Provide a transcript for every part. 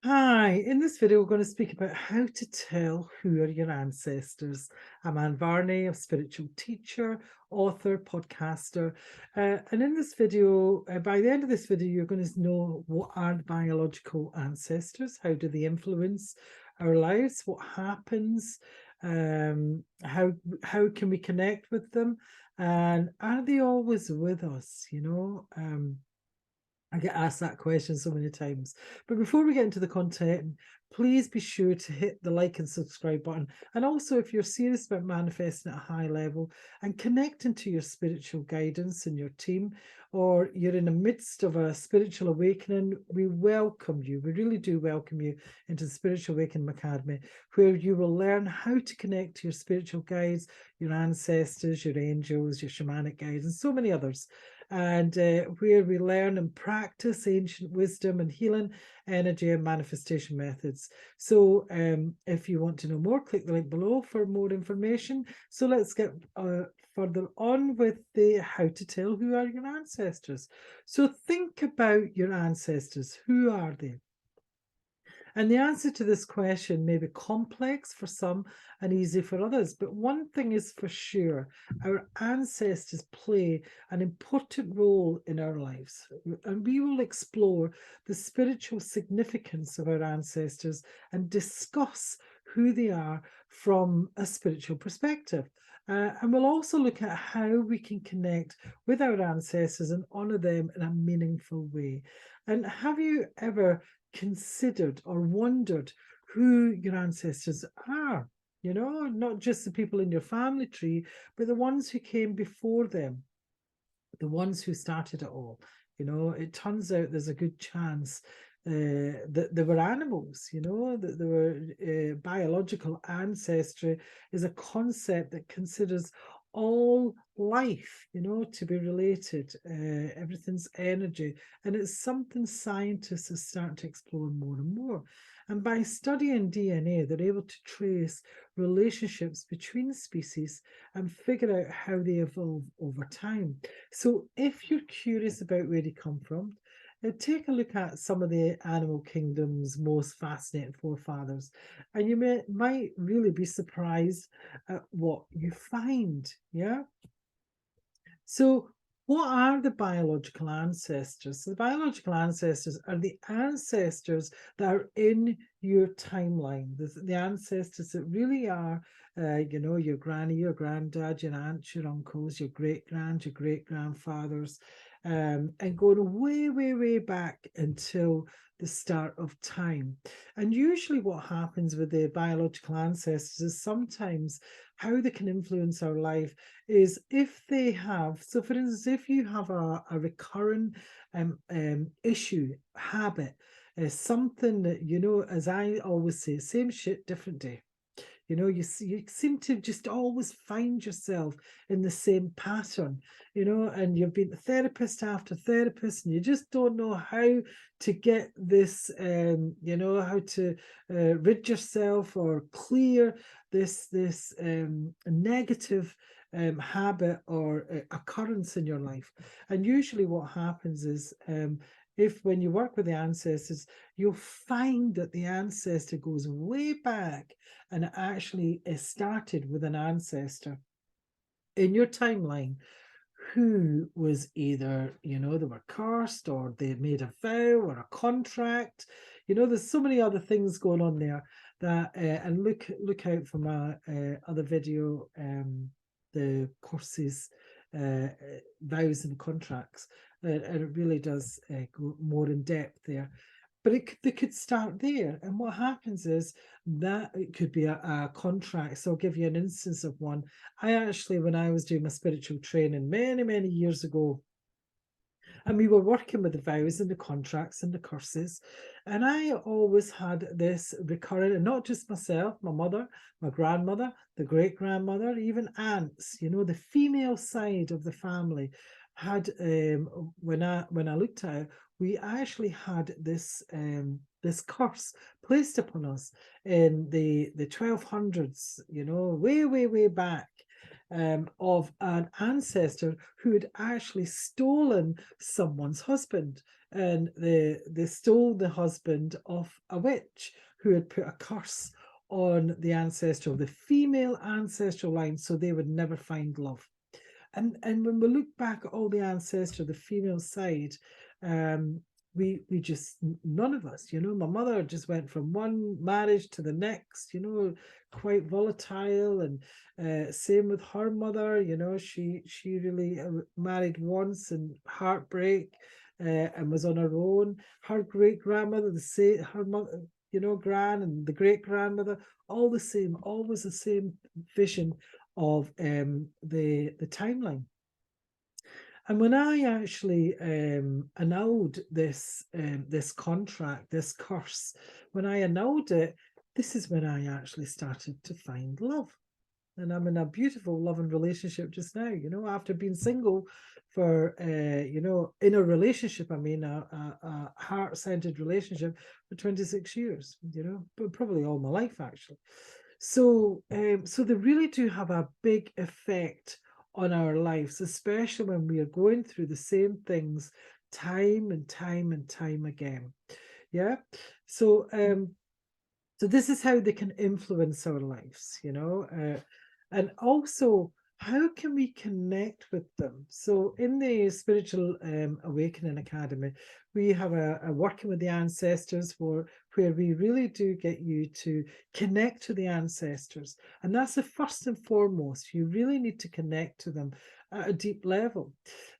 Hi, in this video, we're going to speak about how to tell who are your ancestors. I'm Anne Varney, a spiritual teacher, author, podcaster. And in this video, by the end of this video, you're going to know what are the biological ancestors, how do they influence our lives, what happens, how can we connect with them, and are they always with us, I get asked that question so many times. But before we get into the content, please be sure to hit the like and subscribe button. And also, if you're serious about manifesting at a high level and connecting to your spiritual guidance and your team, or you're in the midst of a spiritual awakening, we welcome you. We really do welcome you into the Spiritual Awakening Academy, where you will learn how to connect to your spiritual guides, your ancestors, your angels, your shamanic guides, and so many others, and where we learn and practice ancient wisdom and healing energy and manifestation methods. So if you want to know more, click the link below for more information. So let's get further on with the how to tell who are your ancestors. So think about your ancestors. Who are they? And the answer to this question may be complex for some and easy for others. But one thing is for sure, our ancestors play an important role in our lives. And we will explore the spiritual significance of our ancestors and discuss who they are from a spiritual perspective. And we'll also look at how we can connect with our ancestors and honor them in a meaningful way. And have you ever considered or wondered who your ancestors are? Not just the people in your family tree, but the ones who came before them, the ones who started it all. It turns out there's a good chance that there were animals, that there were biological ancestry is a concept that considers all life, to be related. Everything's energy, and it's something scientists are starting to explore more and more. And by studying DNA, they're able to trace relationships between species and figure out how they evolve over time. So if you're curious about where they come from, take a look at some of the animal kingdom's most fascinating forefathers, and you might really be surprised at what you find. Yeah. So, what are the biological ancestors? So the biological ancestors are the ancestors that are in your timeline, the ancestors that really are, your granny, your granddad, your aunts, your uncles, your your great grandfathers, and going way, way, way back until the start of time. And usually, what happens with the biological ancestors is sometimes how they can influence our life is if they have, so for instance, if you have a recurrent issue, habit, something that, as I always say, same shit, different day. You seem to just always find yourself in the same pattern, and you've been therapist after therapist, and you just don't know how to get this, how to rid yourself or clear this negative habit or occurrence in your life. And usually what happens is, if when you work with the ancestors, you'll find that the ancestor goes way back and it actually started with an ancestor in your timeline who was either, they were cursed or they made a vow or a contract. There's so many other things going on there that, and look out for my other video, the courses, vows and contracts, and it really does go more in depth there. But they could start there. And what happens is that it could be a contract. So I'll give you an instance of one. I actually, when I was doing my spiritual training many, many years ago, and we were working with the vows and the contracts and the curses, and I always had this recurrent, and not just myself, my mother, my grandmother, the great grandmother, even aunts, the female side of the family had, when I looked at it, we actually had this curse placed upon us in the 1200s, way, way, way back, of an ancestor who had actually stolen someone's husband. and they stole the husband of a witch who had put a curse on the ancestral, the female ancestral line, so they would never find love. And when we look back at all the ancestor, the female side, we just, none of us, my mother just went from one marriage to the next, quite volatile. And same with her mother, she really married once and heartbreak, and was on her own. Her great grandmother, the same, her mother, gran, and the great grandmother, all the same, always the same vision of the timeline. And when I actually annulled this contract, this curse, when I annulled it, this is when I actually started to find love. And I'm in a beautiful loving relationship just now, after being single for, in a relationship, I mean, a heart-centered relationship for 26 years, but probably all my life, actually. So they really do have a big effect on our lives, especially when we are going through the same things time and time and time again. Yeah. So this is how they can influence our lives, and also how can we connect with them? So in the Spiritual Awakening Academy, we have a working with the ancestors where we really do get you to connect to the ancestors. And that's the first and foremost. You really need to connect to them at a deep level.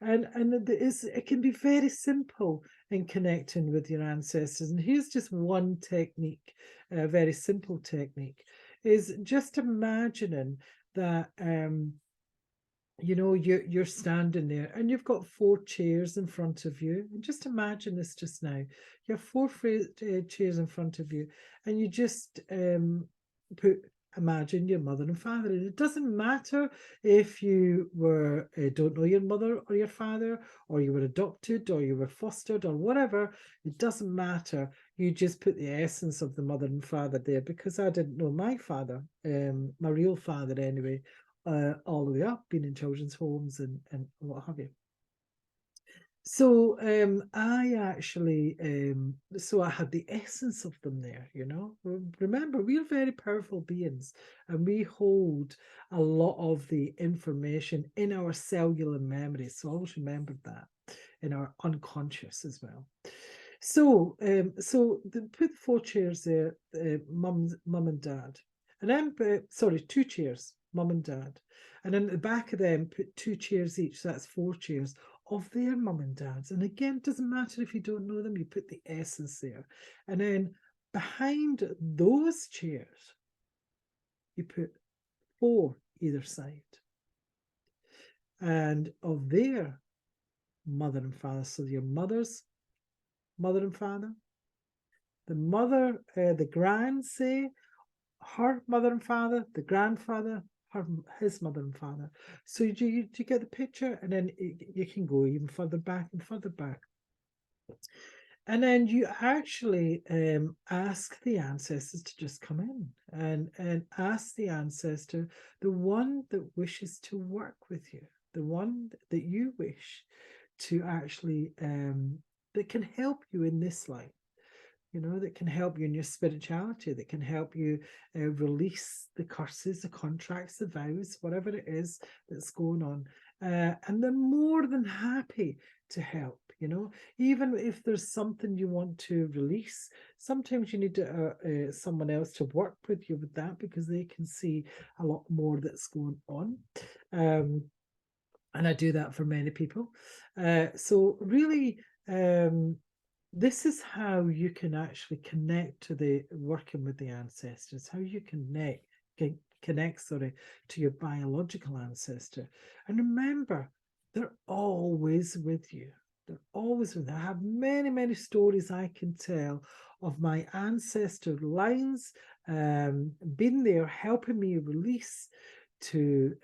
And it can be very simple in connecting with your ancestors. And here's just one technique, a very simple technique, is just imagining that you're standing there and you've got 4 chairs in front of you. And just imagine this just now. You have 4 chairs in front of you, and you just imagine your mother and father. And it doesn't matter if you don't know your mother or your father, or you were adopted, or you were fostered, or whatever. It doesn't matter. You just put the essence of the mother and father there, because I didn't know my father, my real father anyway, all the way up, being in children's homes and what have you. So I actually, so I had the essence of them there, Remember, we're very powerful beings, and we hold a lot of the information in our cellular memory. So always remember that, in our unconscious as well. So put 4 chairs there, mum and dad, and then 2 chairs, mum and dad, and then at the back of them put 2 chairs each. So that's 4 chairs of their mum and dads. And again, it doesn't matter if you don't know them, you put the essence there. And then behind those chairs, you put 4 either side, and of their mother and father. So your mother's mother and father, the mother, the grand, say, her mother and father, the grandfather, his mother and father. So do you get the picture? And then you can go even further back and further back. And then you actually ask the ancestors to just come in and ask the ancestor, the one that wishes to work with you, the one that you wish to actually, that can help you in this life, that can help you in your spirituality, that can help you release the curses, the contracts, the vows, whatever it is that's going on. And they're more than happy to help, even if there's something you want to release. Sometimes you need someone else to work with you with that, because they can see a lot more that's going on. And I do that for many people. So really, this is how you can actually connect to the working with the ancestors, how you connect to your biological ancestor. And remember, they're always with you. They're always with you. I have many, many stories I can tell of my ancestor lines being there, helping me release, to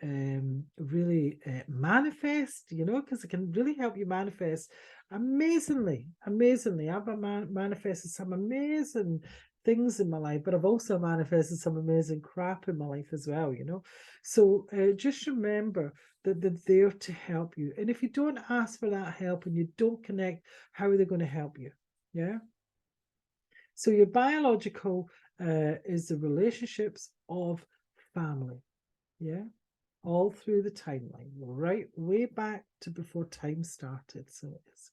really manifest, because it can really help you manifest amazingly. I've manifested some amazing things in my life, but I've also manifested some amazing crap in my life as well, you know. So just remember that they're there to help you. And if you don't ask for that help and you don't connect, how are they going to help you? Yeah. So your biological is the relationships of family. Yeah. All through the timeline, right way back to before time started. So it is.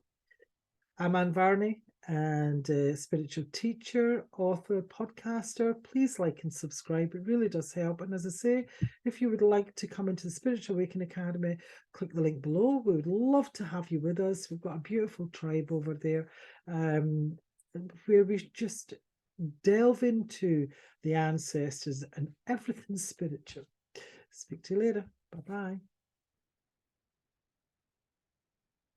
I'm Anne Varney, and a spiritual teacher, author, podcaster. Please like and subscribe. It really does help. And as I say, if you would like to come into the Spiritual Awakening Academy, click the link below. We would love to have you with us. We've got a beautiful tribe over there, where we just delve into the ancestors and everything spiritual. Speak to you later. Bye-bye.